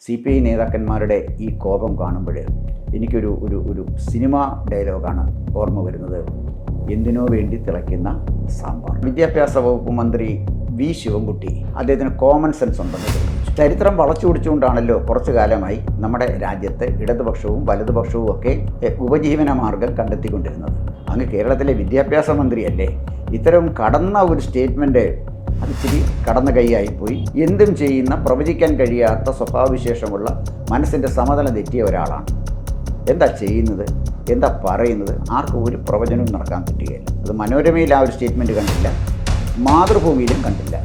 CPI നേതാക്കന്മാരുടെ ഈ കോപം കാണുമ്പോൾ എനിക്കൊരു ഒരു ഒരു സിനിമ ഡയലോഗാണ് ഓർമ്മ വരുന്നത്. എന്തിനോ വേണ്ടി തിളയ്ക്കുന്ന സാമ്പാർ. വിദ്യാഭ്യാസ വകുപ്പ് മന്ത്രി വി ശിവൻകുട്ടി അദ്ദേഹത്തിന് കോമൺ സെൻസ് ഉണ്ടെന്ന് തെളിയിച്ചു. ചരിത്രം വളച്ചു പിടിച്ചുകൊണ്ടാണല്ലോ കുറച്ചു കാലമായി നമ്മുടെ രാജ്യത്ത് ഇടതുപക്ഷവും വലതുപക്ഷവും ഒക്കെ ഉപജീവന മാർഗം കണ്ടെത്തിക്കൊണ്ടിരുന്നത്. അങ്ങ് കേരളത്തിലെ വിദ്യാഭ്യാസ മന്ത്രിയല്ലേ, ഇത്തരം കടന്ന ഒരു സ്റ്റേറ്റ്മെൻറ്റ് അതിച്ചിരി കടന്ന കൈയായിപ്പോയി. എന്തും ചെയ്യുന്ന, പ്രവചിക്കാൻ കഴിയാത്ത സ്വഭാവവിശേഷമുള്ള, മനസ്സിൻ്റെ സമതല തെറ്റിയ ഒരാളാണ്. എന്താ ചെയ്യുന്നത്, എന്താ പറയുന്നത്, ആർക്കും ഒരു പ്രവചനവും നടക്കാൻ പറ്റുകയില്ല. അത് മനോരമയിൽ ആ ഒരു സ്റ്റേറ്റ്മെൻറ്റ് കണ്ടില്ല, മാതൃഭൂമിയിലും കണ്ടില്ല.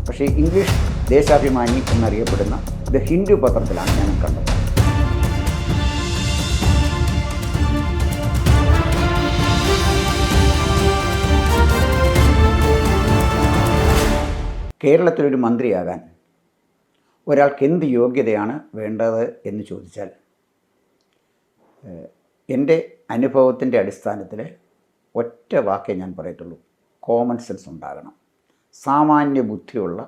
പക്ഷേ ഇംഗ്ലീഷ് ദേശാഭിമാനി എന്നറിയപ്പെടുന്ന ദ ഹിന്ദു പത്രത്തിലാണ് ഞാൻ കണ്ടത്. കേരളത്തിലൊരു മന്ത്രിയാകാൻ ഒരാൾക്ക് എന്ത് യോഗ്യതയാണ് വേണ്ടത് എന്ന് ചോദിച്ചാൽ, എൻ്റെ അനുഭവത്തിൻ്റെ അടിസ്ഥാനത്തിൽ ഒറ്റ വാക്കേ ഞാൻ പറയത്തുള്ളൂ: കോമൺ സെൻസ് ഉണ്ടാകണം. സാമാന്യ ബുദ്ധിയുള്ള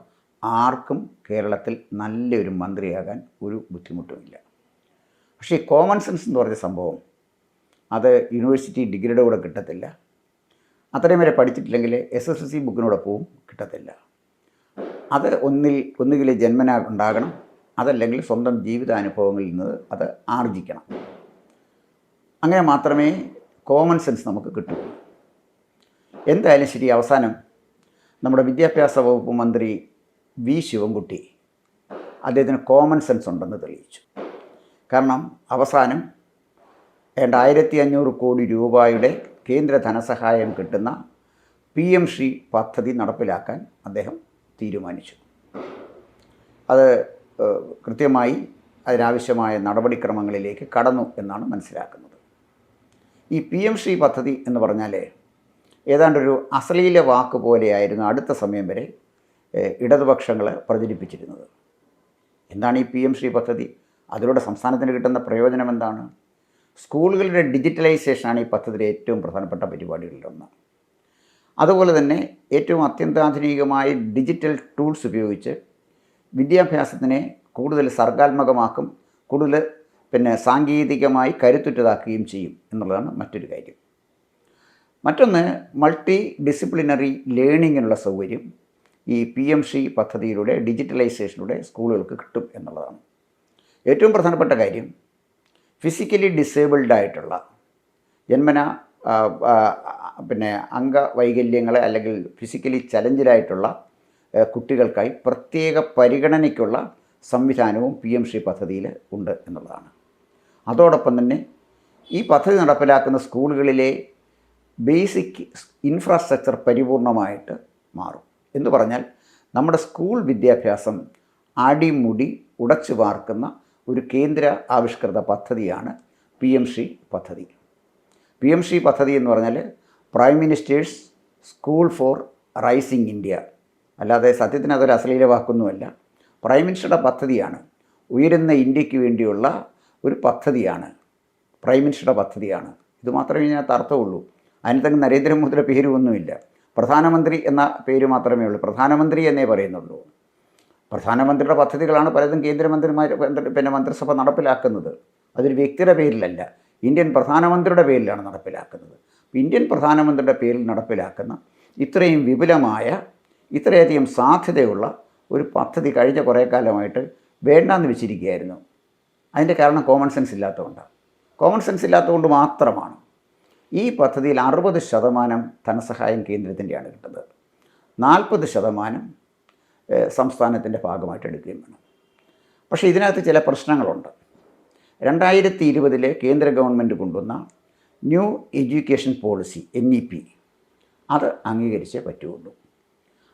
ആർക്കും കേരളത്തിൽ നല്ലൊരു മന്ത്രിയാകാൻ ഒരു ബുദ്ധിമുട്ടുമില്ല. പക്ഷേ ഈ കോമൺ സെൻസ് എന്ന് പറഞ്ഞ സംഭവം അത് യൂണിവേഴ്സിറ്റി ഡിഗ്രിയുടെ കൂടെ കിട്ടത്തില്ല. അത്രയും വരെ പഠിച്ചിട്ടില്ലെങ്കിൽ SSLC ബുക്കിനോടൊപ്പവും കിട്ടത്തില്ല. അത് ഒന്നുകിൽ ജന്മന ഉണ്ടാകണം, അതല്ലെങ്കിൽ സ്വന്തം ജീവിതാനുഭവങ്ങളിൽ നിന്ന് അത് ആർജിക്കണം. അങ്ങനെ മാത്രമേ കോമൺ സെൻസ് നമുക്ക് കിട്ടൂ. എന്തായാലും ശരി, അവസാനം നമ്മുടെ വിദ്യാഭ്യാസ വകുപ്പ് മന്ത്രി വി ശിവൻകുട്ടി അദ്ദേഹത്തിന് കോമൺ സെൻസ് ഉണ്ടെന്ന് തെളിയിച്ചു. കാരണം അവസാനം 1500 കോടി രൂപയുടെ കേന്ദ്ര ധനസഹായം കിട്ടുന്ന PM ശ്രീ പദ്ധതി നടപ്പിലാക്കാൻ അദ്ദേഹം തീരുമാനിച്ചു. അത് കൃത്യമായി അതിനാവശ്യമായ നടപടിക്രമങ്ങളിലേക്ക് കടന്നു എന്നാണ് മനസ്സിലാക്കുന്നത്. ഈ PM ശ്രീ പദ്ധതി എന്ന് പറഞ്ഞാൽ ഏതാണ്ടൊരു അശ്ലീല വാക്ക് പോലെയായിരുന്നു അടുത്ത സമയം വരെ ഇടതുപക്ഷങ്ങൾ പ്രചരിപ്പിച്ചിരുന്നത്. എന്താണ് ഈ PM ശ്രീ പദ്ധതി? അതിലൂടെ സംസ്ഥാനത്തിന് കിട്ടുന്ന പ്രയോജനം എന്താണ്? സ്കൂളുകളുടെ ഡിജിറ്റലൈസേഷനാണ് ഈ പദ്ധതിയിലെ ഏറ്റവും പ്രധാനപ്പെട്ട പരിപാടികളിലൊന്ന്. അതുപോലെ തന്നെ ഏറ്റവും അത്യന്താധുനികമായ ഡിജിറ്റൽ ടൂൾസ് ഉപയോഗിച്ച് വിദ്യാഭ്യാസത്തിനെ കൂടുതൽ സർഗാത്മകമാക്കും, കൂടുതൽ സാങ്കേതികമായി കരുത്തുറ്റതാക്കുകയും ചെയ്യും എന്നുള്ളതാണ് മറ്റൊരു കാര്യം. മറ്റൊന്ന്, മൾട്ടി ഡിസിപ്ലിനറി ലേണിങ്ങിനുള്ള സൗകര്യം ഈ PM ശ്രീ പദ്ധതിയിലൂടെ, ഡിജിറ്റലൈസേഷനിലൂടെ സ്കൂളുകൾക്ക് കിട്ടും എന്നുള്ളതാണ്. ഏറ്റവും പ്രധാനപ്പെട്ട കാര്യം, ഫിസിക്കലി ഡിസേബിൾഡായിട്ടുള്ള, ജന്മന അംഗവൈകല്യങ്ങളെ അല്ലെങ്കിൽ ഫിസിക്കലി ചലഞ്ചിലായിട്ടുള്ള കുട്ടികൾക്കായി പ്രത്യേക പരിഗണനയ്ക്കുള്ള സംവിധാനവും PM ശ്രീ പദ്ധതിയിൽ ഉണ്ട് എന്നുള്ളതാണ്. അതോടൊപ്പം തന്നെ ഈ പദ്ധതി നടപ്പിലാക്കുന്ന സ്കൂളുകളിലെ ബേസിക് ഇൻഫ്രാസ്ട്രക്ചർ പരിപൂർണമായിട്ട് മാറും. എന്ന് പറഞ്ഞാൽ നമ്മുടെ സ്കൂൾ വിദ്യാഭ്യാസം അടിമുടി ഉടച്ചു വാർക്കുന്ന ഒരു കേന്ദ്ര ആവിഷ്കൃത പദ്ധതിയാണ് PM ശ്രീ പദ്ധതി. PM ശ്രീ പദ്ധതി എന്ന് പറഞ്ഞാൽ prime minister's school for rising India, അല്ലാതെ സത്യത്തിന് അതൊരു അശ്ലീല വാക്കൊന്നുമല്ല. പ്രൈം മിനിസ്റ്ററുടെ പദ്ധതിയാണ്, ഉയരുന്ന ഇന്ത്യക്ക് വേണ്ടിയുള്ള ഒരു പദ്ധതിയാണ്, പ്രൈം മിനിസ്റ്ററുടെ പദ്ധതിയാണ്. ഇത് മാത്രമേ ഇതിനകത്ത് അർത്ഥമുള്ളൂ. അതിനകത്ത് നരേന്ദ്രമോദിയുടെ പേരുമൊന്നുമില്ല. പ്രധാനമന്ത്രി എന്ന പേര് മാത്രമേ ഉള്ളൂ. പ്രധാനമന്ത്രി എന്നേ പറയുന്നുള്ളൂ. പ്രധാനമന്ത്രിയുടെ പദ്ധതികളാണ് പലതും കേന്ദ്രമന്ത്രിമാർ മന്ത്രിസഭ നടപ്പിലാക്കുന്നത്. അതൊരു വ്യക്തിയുടെ പേരിലല്ല, ഇന്ത്യൻ പ്രധാനമന്ത്രിയുടെ പേരിലാണ് നടപ്പിലാക്കുന്നത്. ഇന്ത്യൻ പ്രധാനമന്ത്രിയുടെ പേരിൽ നടപ്പിലാക്കുന്ന ഇത്രയും വിപുലമായ, ഇത്രയധികം സാധ്യതയുള്ള ഒരു പദ്ധതി കഴിഞ്ഞ കുറേ കാലമായിട്ട് വേണ്ടാന്ന് വെച്ചിരിക്കുകയായിരുന്നു. അതിൻ്റെ കാരണം കോമൺ സെൻസ് ഇല്ലാത്തതുകൊണ്ടാണ്. കോമൺ സെൻസ് ഇല്ലാത്തതുകൊണ്ട് മാത്രമാണ്. ഈ പദ്ധതിയിൽ 60% ധനസഹായം കേന്ദ്രത്തിൻ്റെയാണ് കിട്ടുന്നത്, 40% സംസ്ഥാനത്തിൻ്റെ ഭാഗമായിട്ട് എടുക്കുകയും വേണം. പക്ഷേ ഇതിനകത്ത് ചില പ്രശ്നങ്ങളുണ്ട്. 2020 കേന്ദ്ര ഗവൺമെൻറ് കൊണ്ടുവന്ന ന്യൂ എഡ്യൂക്കേഷൻ പോളിസി NEP അത് അംഗീകരിച്ചേ പറ്റുള്ളൂ.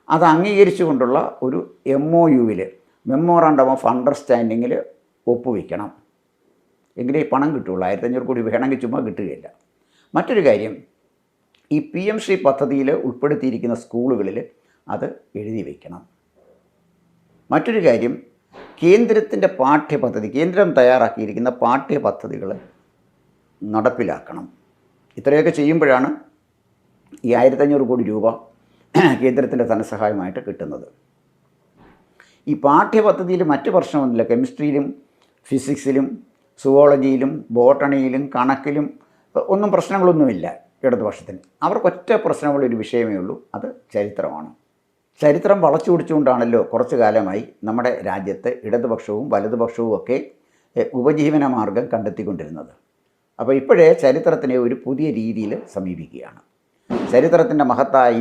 അത് അംഗീകരിച്ചുകൊണ്ടുള്ള ഒരു MOUവിൽ, മെമ്മോറാണ്ടം ഓഫ് അണ്ടർസ്റ്റാൻഡിങ്ങിൽ ഒപ്പുവയ്ക്കണം. എങ്കിലേ പണം കിട്ടുള്ളൂ. 1500 കോടി വേണമെങ്കിൽ ചുമ്മാ കിട്ടുകയില്ല. മറ്റൊരു കാര്യം, ഈ PM ശ്രീ പദ്ധതിയിൽ ഉൾപ്പെടുത്തിയിരിക്കുന്ന സ്കൂളുകളിൽ അത് എഴുതി വയ്ക്കണം. മറ്റൊരു കാര്യം, കേന്ദ്രത്തിൻ്റെ പാഠ്യപദ്ധതി, കേന്ദ്രം തയ്യാറാക്കിയിരിക്കുന്ന പാഠ്യപദ്ധതികൾ നടപ്പിലാക്കണം. ഇത്രയൊക്കെ ചെയ്യുമ്പോഴാണ് ഈ 1500 കോടി രൂപ കേന്ദ്രത്തിൻ്റെ ധനസഹായമായിട്ട് കിട്ടുന്നത്. ഈ പാഠ്യപദ്ധതിയിൽ മറ്റ് പ്രശ്നമൊന്നുമില്ല. കെമിസ്ട്രിയിലും ഫിസിക്സിലും സുവോളജിയിലും ബോട്ടണിയിലും കണക്കിലും ഒന്നും പ്രശ്നങ്ങളൊന്നുമില്ല ഇടതുപക്ഷത്തിന്. അവർക്കൊറ്റ പ്രശ്നമുള്ളൊരു വിഷയമേ ഉള്ളൂ, അത് ചരിത്രമാണ്. ചരിത്രം വളച്ചു പിടിച്ചുകൊണ്ടാണല്ലോ കുറച്ചു കാലമായി നമ്മുടെ രാജ്യത്ത് ഇടതുപക്ഷവും വലതുപക്ഷവും ഒക്കെ ഉപജീവന മാർഗം കണ്ടെത്തിക്കൊണ്ടിരുന്നത്. അപ്പോൾ ഇപ്പോഴേ ചരിത്രത്തിനെ ഒരു പുതിയ രീതിയിൽ സമീപിക്കുകയാണ്. ചരിത്രത്തിൻ്റെ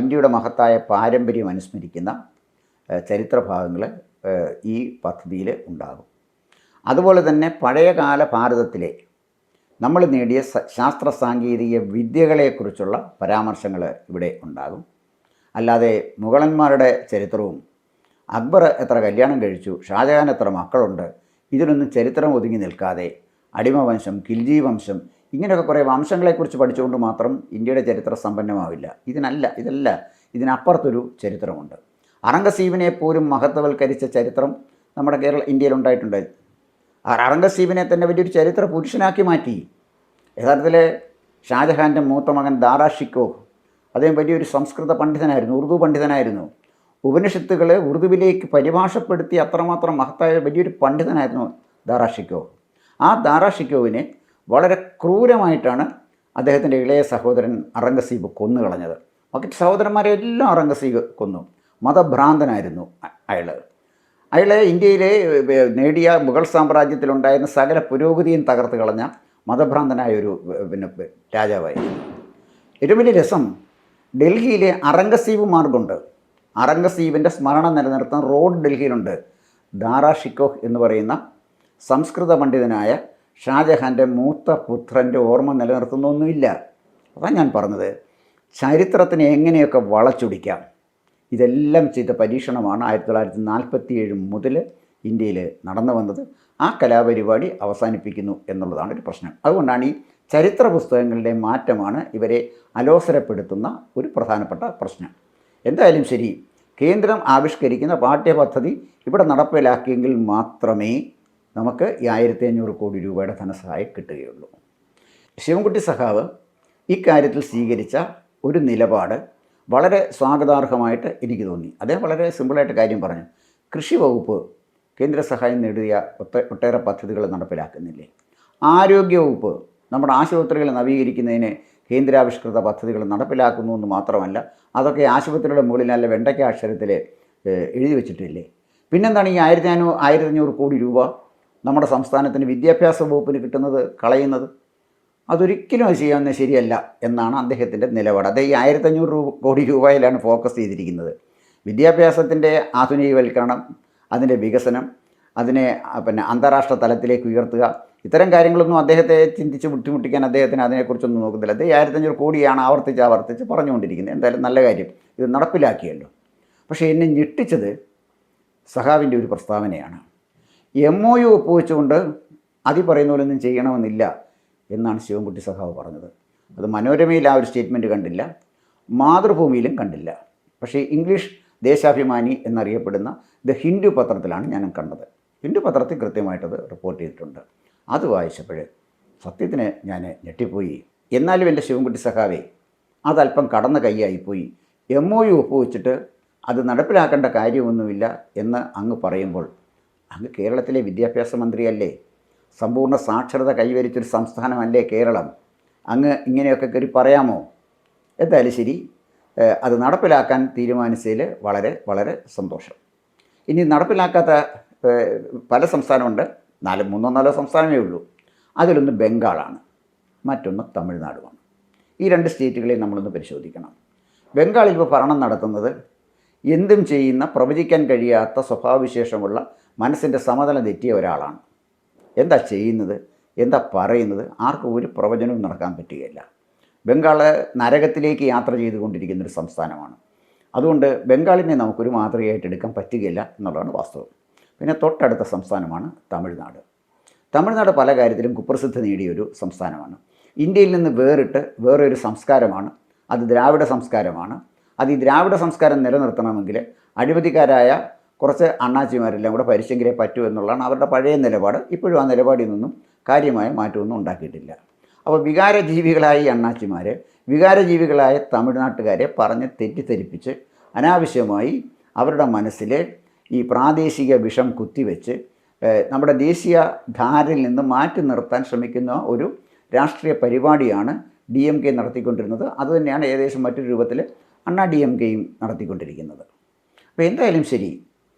ഇന്ത്യയുടെ മഹത്തായ പാരമ്പര്യം അനുസ്മരിക്കുന്ന ചരിത്രഭാഗങ്ങൾ ഈ പദ്ധതിയിൽ ഉണ്ടാകും. അതുപോലെ തന്നെ പഴയകാല ഭാരതത്തിലെ നമ്മൾ നേടിയ ശാസ്ത്ര സാങ്കേതിക വിദ്യകളെക്കുറിച്ചുള്ള പരാമർശങ്ങൾ ഇവിടെ ഉണ്ടാകും. അല്ലാതെ മുഗളന്മാരുടെ ചരിത്രവും അക്ബർ എത്ര കല്യാണം കഴിച്ചു, ഷാജഹാൻ എത്ര മക്കളുണ്ട്, ഇതിനൊന്നും ചരിത്രം ഒതുങ്ങി നിൽക്കാതെ അടിമവംശം, ഖിൽജി വംശം, ഇങ്ങനെയൊക്കെ കുറേ വംശങ്ങളെക്കുറിച്ച് പഠിച്ചുകൊണ്ട് മാത്രം ഇന്ത്യയുടെ ചരിത്രം സമ്പന്നമാവില്ല. ഇതല്ല ഇതിനപ്പുറത്തൊരു ചരിത്രമുണ്ട്. ഔറംഗസീബിനെ പോലും മഹത്വവൽക്കരിച്ച ചരിത്രം നമ്മുടെ ഇന്ത്യയിലുണ്ടായിട്ടുണ്ട്. ഔറംഗസീബിനെ തന്നെ വലിയൊരു ചരിത്ര പുരുഷനാക്കി മാറ്റി. യഥാർത്ഥത്തിൽ ഷാജഹാൻ്റെ മൂത്ത മകൻ ദാറാ ഷിക്കോ, അദ്ദേഹം വലിയൊരു സംസ്കൃത പണ്ഡിതനായിരുന്നു, ഉറുദു പണ്ഡിതനായിരുന്നു. ഉപനിഷത്തുകൾ ഉറുദുവിലേക്ക് പരിഭാഷപ്പെടുത്തി അത്രമാത്രം മഹത്തായ വലിയൊരു പണ്ഡിതനായിരുന്നു ദാറാ ഷിക്കോ. ആ ദാറാ ഷിക്കോവിനെ വളരെ ക്രൂരമായിട്ടാണ് അദ്ദേഹത്തിൻ്റെ ഇളയ സഹോദരൻ ഔറംഗസീബ് കൊന്നുകളഞ്ഞത്. മറ്റ് സഹോദരന്മാരെല്ലാം ഔറംഗസീബ് കൊന്നു. മതഭ്രാന്തനായിരുന്നു അയാൾ ഇന്ത്യയിലെ നേടിയ മുഗൾ സാമ്രാജ്യത്തിലുണ്ടായിരുന്ന സകല പുരോഗതിയും തകർത്ത് കളഞ്ഞ മതഭ്രാന്തനായൊരു രാജാവായിരുന്നു. ഏറ്റവും വലിയ രസം, ഡൽഹിയിലെ ഔറംഗസീബ് മാർഗുണ്ട്. ഔറംഗസീബിൻ്റെ സ്മരണ നിലനിർത്തുന്ന റോഡ് ഡൽഹിയിലുണ്ട്. ദാറാ ഷിക്കോഹ് എന്ന് പറയുന്ന സംസ്കൃത പണ്ഡിതനായ ഷാജഹാൻ്റെ മൂത്ത പുത്രൻ്റെ ഓർമ്മ നിലനിർത്തുന്ന ഒന്നുമില്ല. അതാണ് ഞാൻ പറഞ്ഞത്, ചരിത്രത്തിനെ എങ്ങനെയൊക്കെ വളച്ചൊടിക്കാം. ഇതെല്ലാം ചെയ്ത പരീക്ഷണമാണ് 1947 മുതൽ ഇന്ത്യയിൽ നടന്നു വന്നത്. ആ കലാപരിപാടി അവസാനിപ്പിക്കുന്നു എന്നുള്ളതാണ് ഒരു പ്രശ്നം. അതുകൊണ്ടാണ് ഈ ചരിത്ര പുസ്തകങ്ങളുടെ മാറ്റമാണ് ഇവരെ അലോസരപ്പെടുത്തുന്ന ഒരു പ്രധാനപ്പെട്ട പ്രശ്നം. എന്തായാലും ശരി, കേന്ദ്രം ആവിഷ്കരിക്കുന്ന പാഠ്യപദ്ധതി ഇവിടെ നടപ്പിലാക്കിയെങ്കിൽ മാത്രമേ നമുക്ക് ഈ 1500 കോടി രൂപയുടെ ധനസഹായം കിട്ടുകയുള്ളൂ. ശിവൻകുട്ടി സഖാവ് ഇക്കാര്യത്തിൽ സ്വീകരിച്ച ഒരു നിലപാട് വളരെ സ്വാഗതാർഹമായിട്ട് എനിക്ക് തോന്നി. അദ്ദേഹം വളരെ സിമ്പിളായിട്ട് കാര്യം പറഞ്ഞു. കൃഷി വകുപ്പ് കേന്ദ്ര സഹായം നേടിയ ഒട്ടേറെ പദ്ധതികൾ നടപ്പിലാക്കുന്നില്ലേ? ആരോഗ്യ വകുപ്പ് നമ്മുടെ ആശുപത്രികൾ നവീകരിക്കുന്നതിന് കേന്ദ്രാവിഷ്കൃത പദ്ധതികൾ നടപ്പിലാക്കുന്നു എന്ന് മാത്രമല്ല, അതൊക്കെ ആശുപത്രിയുടെ മുകളിൽ നല്ല വെണ്ടയ്ക്ക അക്ഷരത്തിൽ എഴുതി വെച്ചിട്ടില്ലേ? പിന്നെന്താണ് ഈ 1500 കോടി രൂപ നമ്മുടെ സംസ്ഥാനത്തിന് വിദ്യാഭ്യാസ വകുപ്പിന് കിട്ടുന്നത് കളയുന്നത്? അതൊരിക്കലും അത് ചെയ്യാവുന്നത് ശരിയല്ല എന്നാണ് അദ്ദേഹത്തിൻ്റെ നിലപാട്. അദ്ദേഹം ഈ 1500 കോടി രൂപയിലാണ് ഫോക്കസ് ചെയ്തിരിക്കുന്നത്. വിദ്യാഭ്യാസത്തിൻ്റെ ആധുനികവൽക്കരണം, അതിൻ്റെ വികസനം, അതിനെ അന്താരാഷ്ട്ര തലത്തിലേക്ക് ഉയർത്തുക, ഇത്തരം കാര്യങ്ങളൊന്നും അദ്ദേഹത്തെ ചിന്തിച്ച് ബുദ്ധിമുട്ടിക്കാൻ അദ്ദേഹത്തിന് അതിനെക്കുറിച്ചൊന്നും നോക്കുന്നില്ല. അദ്ദേഹം 1500 കോടിയാണ് ആവർത്തിച്ച് പറഞ്ഞുകൊണ്ടിരിക്കുന്നത്. എന്തായാലും നല്ല കാര്യം, ഇത് നടപ്പിലാക്കിയല്ലോ. പക്ഷേ എന്നെ ഞെട്ടിച്ചത് സഖാവിൻ്റെ ഒരു പ്രസ്താവനയാണ്. MOU ഒപ്പുവെച്ചുകൊണ്ട് പറയുന്ന പോലൊന്നും ചെയ്യണമെന്നില്ല എന്നാണ് ശിവൻകുട്ടി സഖാവ് പറഞ്ഞത്. അത് മനോരമയിൽ ആ ഒരു സ്റ്റേറ്റ്മെൻറ്റ് കണ്ടില്ല, മാതൃഭൂമിയിലും കണ്ടില്ല. പക്ഷേ ഇംഗ്ലീഷ് ദേശാഭിമാനി എന്നറിയപ്പെടുന്ന ദ ഹിന്ദു പത്രത്തിലാണ് ഞാൻ കണ്ടത്. ഹിന്ദു പത്രത്തിൽ കൃത്യമായിട്ടത് റിപ്പോർട്ട് ചെയ്തിട്ടുണ്ട്. അത് വായിച്ചപ്പോൾ സത്യത്തിന് ഞാൻ ഞെട്ടിപ്പോയി. എന്നാലും എൻ്റെ ശിവൻകുട്ടി സഖാവേ, അതല്പം കടന്ന കൈയായിപ്പോയി. MOU ഒപ്പുവെച്ചിട്ട് അത് നടപ്പിലാക്കേണ്ട കാര്യമൊന്നുമില്ല എന്ന് അങ്ങ് പറയുമ്പോൾ, അങ്ങ് കേരളത്തിലെ വിദ്യാഭ്യാസ മന്ത്രിയല്ലേ? സമ്പൂർണ്ണ സാക്ഷരത കൈവരിച്ചൊരു സംസ്ഥാനമല്ലേ കേരളം? അങ്ങ് ഇങ്ങനെയൊക്കെ കയറി പറയാമോ? എന്തായാലും ശരി, അത് നടപ്പിലാക്കാൻ തീരുമാനിച്ചതിൽ വളരെ വളരെ സന്തോഷം. ഇനി നടപ്പിലാക്കാത്ത പല സംസ്ഥാനമുണ്ട്. 3-4 സംസ്ഥാനമേ ഉള്ളൂ. അതിലൊന്ന് ബംഗാളാണ്, മറ്റൊന്ന് തമിഴ്നാടുമാണ്. ഈ 2 സ്റ്റേറ്റുകളെ നമ്മളൊന്ന് പരിശോധിക്കണം. ബംഗാളിൽ ഇപ്പോൾ ഭരണം നടത്തുന്നത് എന്തും ചെയ്യുന്ന, പ്രവചിക്കാൻ കഴിയാത്ത സ്വഭാവവിശേഷമുള്ള, മനസ്സിൻ്റെ സമതലം തെറ്റിയ ഒരാളാണ്. എന്താ ചെയ്യുന്നത്, എന്താ പറയുന്നത്, ആർക്കും ഒരു പ്രവചനവും നടക്കാൻ പറ്റുകയില്ല. ബംഗാൾ നരകത്തിലേക്ക് യാത്ര ചെയ്തുകൊണ്ടിരിക്കുന്നൊരു സംസ്ഥാനമാണ്. അതുകൊണ്ട് ബംഗാളിനെ നമുക്കൊരു മാതൃകയായിട്ട് എടുക്കാൻ പറ്റുകയില്ല എന്നുള്ളതാണ് വാസ്തവം. പിന്നെ തൊട്ടടുത്ത സംസ്ഥാനമാണ് തമിഴ്നാട്. തമിഴ്നാട് പല കാര്യത്തിലും കുപ്രസിദ്ധി നേടിയൊരു സംസ്ഥാനമാണ്. ഇന്ത്യയിൽ നിന്ന് വേറൊരു സംസ്കാരമാണ്. അത് ദ്രാവിഡ സംസ്കാരമാണ്. അത് ഈ ദ്രാവിഡ സംസ്കാരം നിലനിർത്തണമെങ്കിൽ അഴിമതിക്കാരായ കുറച്ച് അണ്ണാച്ചിമാരെല്ലാം കൂടെ ഭരിച്ചെങ്കിലേ പറ്റൂ എന്നുള്ളതാണ് അവരുടെ പഴയ നിലപാട്. ഇപ്പോഴും ആ നിലപാടിൽ നിന്നും കാര്യമായ മാറ്റമൊന്നും ഉണ്ടാക്കിയിട്ടില്ല. അപ്പോൾ വികാരജീവികളായ അണ്ണാച്ചിമാർ വികാരജീവികളായ തമിഴ്നാട്ടുകാരെ പറഞ്ഞ് തെറ്റിദ്ധരിപ്പിച്ച് അനാവശ്യമായി അവരുടെ മനസ്സിൽ ഈ പ്രാദേശിക വിഷം കുത്തിവെച്ച് നമ്മുടെ ദേശീയ ധാരയിൽ നിന്ന് മാറ്റി നിർത്താൻ ശ്രമിക്കുന്ന ഒരു രാഷ്ട്രീയ പരിപാടിയാണ് DMK നടത്തിക്കൊണ്ടിരുന്നത്. അതുതന്നെയാണ് ഏകദേശം മറ്റൊരു രൂപത്തിൽ അണ്ണാ DMKയും നടത്തിക്കൊണ്ടിരിക്കുന്നത്. അപ്പോൾ എന്തായാലും ശരി,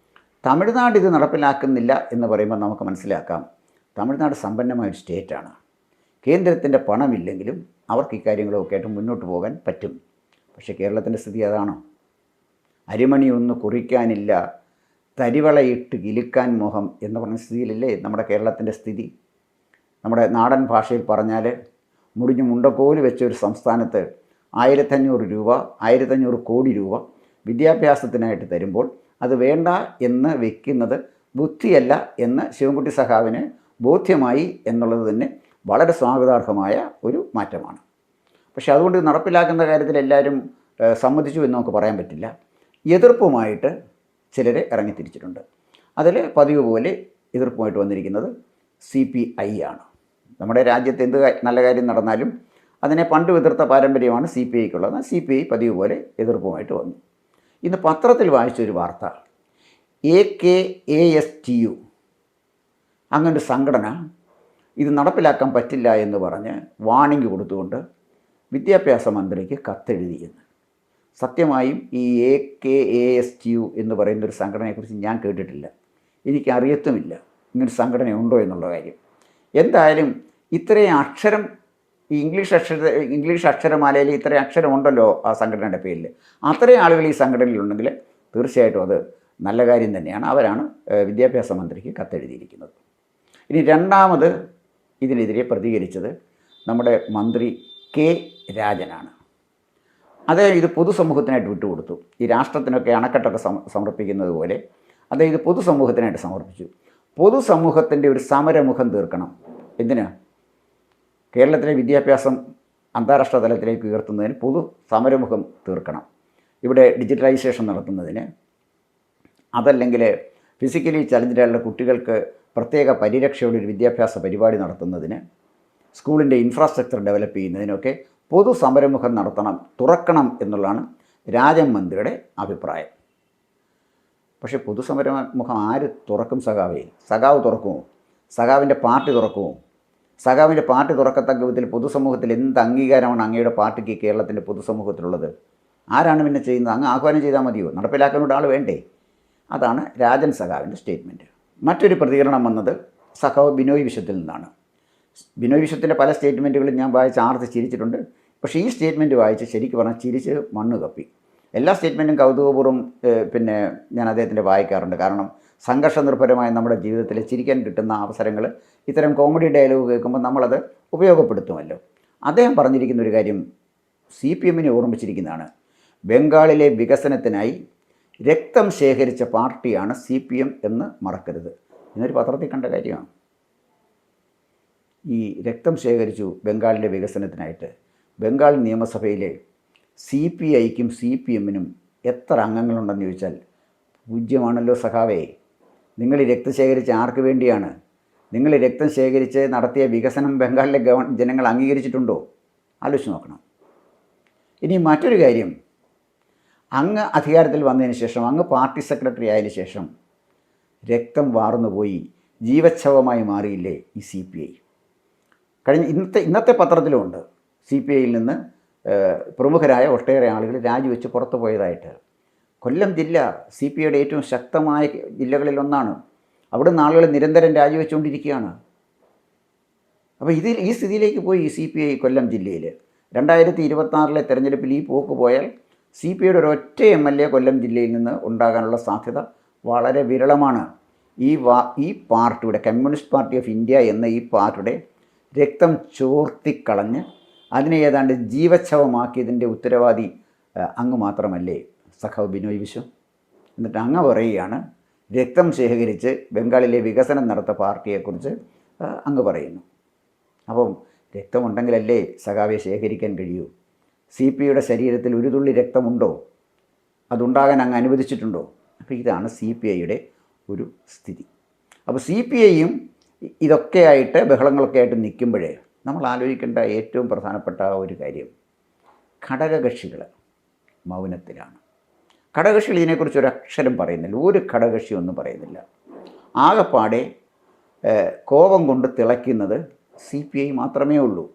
തമിഴ്നാട് ഇത് നടപ്പിലാക്കുന്നില്ല എന്ന് പറയുമ്പോൾ നമുക്ക് മനസ്സിലാക്കാം, തമിഴ്നാട് സമ്പന്നമായൊരു സ്റ്റേറ്റാണ്. കേന്ദ്രത്തിൻ്റെ പണമില്ലെങ്കിലും അവർക്ക് ഇക്കാര്യങ്ങളൊക്കെ ആയിട്ട് മുന്നോട്ട് പോകാൻ പറ്റും. പക്ഷേ കേരളത്തിൻ്റെ സ്ഥിതി അതാണോ? അരിമണി ഒന്ന് കുറിക്കാനില്ല, തരിവളയിട്ട് കിലുക്കാൻ മോഹം എന്ന് പറഞ്ഞ സ്ഥിതിയിലല്ലേ നമ്മുടെ കേരളത്തിൻ്റെ സ്ഥിതി. നമ്മുടെ നാടൻ ഭാഷയിൽ പറഞ്ഞാൽ മുടിഞ്ഞു മുണ്ടക്കോല് വെച്ച ഒരു സംസ്ഥാനത്ത് 1500 രൂപ 1500 കോടി രൂപ വിദ്യാഭ്യാസത്തിനായിട്ട് തരുമ്പോൾ അത് വേണ്ട എന്ന് വെക്കുന്നത് ബുദ്ധിയല്ല എന്ന് ശിവൻകുട്ടി സഖാവിന് ബോധ്യമായി എന്നുള്ളത് തന്നെ വളരെ സ്വാഗതാർഹമായ ഒരു മാറ്റമാണ്. പക്ഷേ അതുകൊണ്ട് നടപ്പിലാക്കുന്ന കാര്യത്തിൽ എല്ലാവരും സമ്മതിച്ചു എന്ന് നമുക്ക് പറയാൻ പറ്റില്ല. എതിർപ്പുമായിട്ട് ചിലർ ഇറങ്ങിത്തിരിച്ചിട്ടുണ്ട്. അതിൽ പതിവ് പോലെ എതിർപ്പുമായിട്ട് വന്നിരിക്കുന്നത് CPI ആണ്. നമ്മുടെ രാജ്യത്ത് എന്ത് നല്ല കാര്യം നടന്നാലും അതിനെ പണ്ട് എതിർത്ത പാരമ്പര്യമാണ് CPIക്കുള്ളത്. CPI പതിവ് പോലെ എതിർപ്പുമായിട്ട് വന്നു. ഇന്ന് പത്രത്തിൽ വായിച്ചൊരു വാർത്ത, AKASTU അങ്ങനൊരു സംഘടന ഇത് നടപ്പിലാക്കാൻ പറ്റില്ല എന്ന് പറഞ്ഞ് വാണിംഗ് കൊടുത്തുകൊണ്ട് വിദ്യാഭ്യാസ മന്ത്രിക്ക് കത്തെഴുതിയെന്ന്. സത്യമായും ഈ AKASTU എന്ന് പറയുന്നൊരു സംഘടനയെക്കുറിച്ച് ഞാൻ കേട്ടിട്ടില്ല, എനിക്കറിയത്തുമില്ല ഇങ്ങനൊരു സംഘടന ഉണ്ടോ എന്നുള്ള കാര്യം. എന്തായാലും ഇത്രയും അക്ഷരം, ഈ ഇംഗ്ലീഷ് അക്ഷരമാലയിൽ ഇത്രയും അക്ഷരം ഉണ്ടല്ലോ ആ സംഘടനയുടെ പേരിൽ, അത്രയും ആളുകൾ ഈ സംഘടനയിലുണ്ടെങ്കിൽ തീർച്ചയായിട്ടും അത് നല്ല കാര്യം തന്നെയാണ്. അവരാണ് വിദ്യാഭ്യാസ മന്ത്രിക്ക് കത്തെഴുതിയിരിക്കുന്നത്. ഇനി രണ്ടാമത് ഇതിനെതിരെ പ്രതികരിച്ചത് നമ്മുടെ മന്ത്രി K. രാജനാണ്. അദ്ദേഹം ഇത് പൊതുസമൂഹത്തിനായിട്ട് വിട്ടുകൊടുത്തു. ഈ രാഷ്ട്രത്തിനൊക്കെ അണക്കെട്ടൊക്കെ സമർപ്പിക്കുന്നത് പോലെ അദ്ദേഹം ഇത് പൊതുസമൂഹത്തിനായിട്ട് സമർപ്പിച്ചു. പൊതുസമൂഹത്തിൻ്റെ ഒരു സമരമുഖം തീർക്കണം. എന്തിനാ? കേരളത്തിലെ വിദ്യാഭ്യാസം അന്താരാഷ്ട്ര തലത്തിലേക്ക് ഉയർത്തുന്നതിന് പൊതു സമരമുഖം തീർക്കണം. ഇവിടെ ഡിജിറ്റലൈസേഷൻ നടത്തുന്നതിന്, അതല്ലെങ്കിൽ ഫിസിക്കലി ചലഞ്ചിലുള്ള കുട്ടികൾക്ക് പ്രത്യേക പരിരക്ഷയോടൊരു വിദ്യാഭ്യാസ പരിപാടി നടത്തുന്നതിന്, സ്കൂളിൻ്റെ ഇൻഫ്രാസ്ട്രക്ചർ ഡെവലപ്പ് ചെയ്യുന്നതിനൊക്കെ പൊതു സമരമുഖം തുറക്കണം എന്നുള്ളതാണ് രാജൻ മന്ത്രിയുടെ അഭിപ്രായം. പക്ഷേ പൊതുസമരമുഖം ആര് തുറക്കും? സഖാവ് തുറക്കുമോ? സഖാവിൻ്റെ പാർട്ടി തുറക്കുമോ? സഖാവിൻ്റെ പാർട്ടി തുറക്കത്തക്ക വിധത്തിൽ പൊതുസമൂഹത്തിൽ എന്ത് അംഗീകാരമാണ് അങ്ങയുടെ പാർട്ടിക്ക് കേരളത്തിൻ്റെ പൊതുസമൂഹത്തിലുള്ളത്? ആരാണ് പിന്നെ ചെയ്യുന്നത്? അങ്ങ് ആഹ്വാനം ചെയ്താൽ മതിയോ? നടപ്പിലാക്കാനുള്ള ആൾ വേണ്ടേ? അതാണ് രാജൻ സഖാവിൻ്റെ സ്റ്റേറ്റ്മെൻറ്റ്. മറ്റൊരു പ്രതികരണം വന്നത് സഖാവ് ബിനോയ് വിശ്വത്തിൽ നിന്നാണ്. ബിനോയ് വിശ്വത്തിൻ്റെ പല സ്റ്റേറ്റ്മെൻറ്റുകളും ഞാൻ വായിച്ച് ആർത്ത് ചിരിച്ചിട്ടുണ്ട്. പക്ഷേ ഈ സ്റ്റേറ്റ്മെൻറ്റ് വായിച്ച് ശരിക്കും പറഞ്ഞാൽ ചിരിച്ച് മണ്ണ് കപ്പി. എല്ലാ സ്റ്റേറ്റ്മെൻറ്റും കൗതുകപൂർവ്വം ഞാൻ അദ്ദേഹത്തിൻ്റെ വായിക്കാറുണ്ട്. കാരണം സംഘർഷനിർഭരമായ നമ്മുടെ ജീവിതത്തിൽ ചിരിക്കാൻ കിട്ടുന്ന അവസരങ്ങൾ ഇത്തരം കോമഡി ഡയലോഗ് കേൾക്കുമ്പോൾ നമ്മളത് ഉപയോഗപ്പെടുത്തുമല്ലോ. അദ്ദേഹം പറഞ്ഞിരിക്കുന്ന ഒരു കാര്യം CPMനെ ഓർമ്മിച്ചിരിക്കുന്നതാണ്. ബംഗാളിലെ വികസനത്തിനായി രക്തം ശേഖരിച്ച പാർട്ടിയാണ് CPM എന്ന് മറക്കരുത്. എന്നൊരു പത്രത്തിൽ കണ്ട കാര്യമാണ്. ഈ രക്തം ശേഖരിച്ചു ബംഗാളിലെ വികസനത്തിനായിട്ട്. ബംഗാൾ നിയമസഭയിലെ CPIക്കും CPMനും എത്ര അംഗങ്ങളുണ്ടെന്ന് ചോദിച്ചാൽ പൂജ്യമാണല്ലോ സഖാവേ. നിങ്ങൾ ഈ രക്തം ശേഖരിച്ച് ആർക്ക് വേണ്ടിയാണ്? നിങ്ങൾ രക്തം ശേഖരിച്ച് നടത്തിയ വികസനം ബംഗാളിലെ ജനങ്ങൾ അംഗീകരിച്ചിട്ടുണ്ടോ? ആലോചിച്ച് നോക്കണം. ഇനി മറ്റൊരു കാര്യം, അങ്ങ് അധികാരത്തിൽ വന്നതിന് ശേഷം, അങ്ങ് പാർട്ടി സെക്രട്ടറി ആയതിനു ശേഷം രക്തം വാർന്നുപോയി ജീവച്ഛവമായി മാറിയില്ലേ ഈ CPI? ഇന്നത്തെ പത്രത്തിലുമുണ്ട് CPIയിൽ നിന്ന് പ്രമുഖരായ ഒട്ടേറെ ആളുകൾ രാജിവെച്ച് പുറത്തു പോയതായിട്ട്. കൊല്ലം ജില്ല CPIയുടെ ഏറ്റവും ശക്തമായ ജില്ലകളിലൊന്നാണ്. അവിടുന്ന് ആളുകൾ നിരന്തരം രാജിവെച്ചുകൊണ്ടിരിക്കുകയാണ്. അപ്പോൾ ഈ സ്ഥിതിയിലേക്ക് പോയി ഈ CPI കൊല്ലം ജില്ലയിൽ. 2026 തെരഞ്ഞെടുപ്പിൽ ഈ പോക്ക് പോയാൽ CPIയുടെ ഒരൊറ്റ MLA കൊല്ലം ജില്ലയിൽ നിന്ന് ഉണ്ടാകാനുള്ള സാധ്യത വളരെ വിരളമാണ്. ഈ പാർട്ടിയുടെ, കമ്മ്യൂണിസ്റ്റ് പാർട്ടി ഓഫ് ഇന്ത്യ എന്ന ഈ പാർട്ടിയുടെ രക്തം ചോർത്തിക്കളഞ്ഞ് അതിനെ ഏതാണ്ട് ജീവച്ഛവമാക്കിയതിൻ്റെ ഉത്തരവാദി അങ്ങ് മാത്രമല്ലേ സഖാവ് ബിനോയ് വിശ്വം? എന്നിട്ട് അങ്ങ് പറയുകയാണ് രക്തം ശേഖരിച്ച് ബംഗാളിലെ വികസനം നടത്ത പാർട്ടിയെക്കുറിച്ച് അങ്ങ് പറയുന്നു. അപ്പം രക്തമുണ്ടെങ്കിലല്ലേ സഖാവെ ശേഖരിക്കാൻ കഴിയൂ? CPIയുടെ ശരീരത്തിൽ ഒരു തുള്ളി രക്തമുണ്ടോ? അതുണ്ടാകാൻ അങ്ങ് അനുവദിച്ചിട്ടുണ്ടോ? അപ്പോൾ ഇതാണ് CPIയുടെ ഒരു സ്ഥിതി. അപ്പോൾ CPIയും ഇതൊക്കെയായിട്ട് ബഹളങ്ങളൊക്കെ ആയിട്ട് നിൽക്കുമ്പോഴേ നമ്മൾ ആലോചിക്കേണ്ട ഏറ്റവും പ്രധാനപ്പെട്ട ഒരു കാര്യം, ഘടകകക്ഷികൾ മൗനത്തിലാണ്. ഘടകകക്ഷികൾ ഇതിനെക്കുറിച്ച് ഒരു അക്ഷരം പറയുന്നില്ല. ഒരു ഘടകകക്ഷി ഒന്നും പറയുന്നില്ല. ആകെപ്പാടെ കോപം കൊണ്ട് തിളയ്ക്കുന്നത് CPI മാത്രമേ ഉള്ളൂ.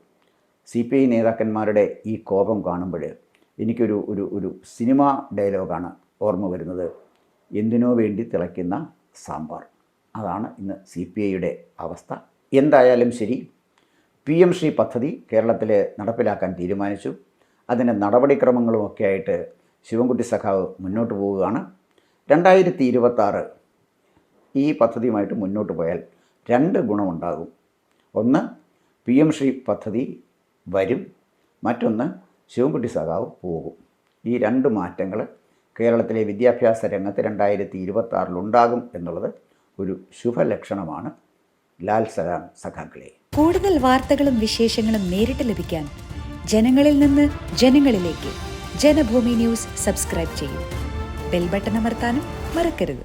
CPI നേതാക്കന്മാരുടെ ഈ കോപം കാണുമ്പോൾ എനിക്കൊരു ഒരു ഒരു സിനിമ ഡയലോഗാണ് ഓർമ്മ വരുന്നത്. എന്തിനോ വേണ്ടി തിളയ്ക്കുന്ന സാമ്പാർ. അതാണ് ഇന്ന് CPIയുടെ അവസ്ഥ. എന്തായാലും ശരി, PM ശ്രീ പദ്ധതി കേരളത്തിൽ നടപ്പിലാക്കാൻ തീരുമാനിച്ചു. അതിൻ്റെ നടപടിക്രമങ്ങളുമൊക്കെ ആയിട്ട് ശിവൻകുട്ടി സഖാവ് മുന്നോട്ട് പോവുകയാണ്. 2026 ഈ പദ്ധതിയുമായിട്ട് മുന്നോട്ട് പോയാൽ 2 ഗുണമുണ്ടാകും. ഒന്ന്, PM ശ്രീ പദ്ധതി വരും. മറ്റൊന്ന്, ശിവൻകുട്ടി സഖാവ് പോകും. ഈ 2 മാറ്റങ്ങൾ കേരളത്തിലെ വിദ്യാഭ്യാസ രംഗത്ത് 2026 ഉണ്ടാകും എന്നുള്ളത് ഒരു ശുഭലക്ഷണമാണ്. ലാൽ സലാം സഖാക്കളെ. കൂടുതൽ വാർത്തകളും വിശേഷങ്ങളും നേരിട്ട് ലഭിക്കാൻ ജനങ്ങളിൽ നിന്ന് ജനങ്ങളിലേക്ക് ജനഭൂമി ന്യൂസ് സബ്സ്ക്രൈബ് ചെയ്യൂ. ബെൽ ബട്ടൺ അമർത്താനും മറക്കരുത്.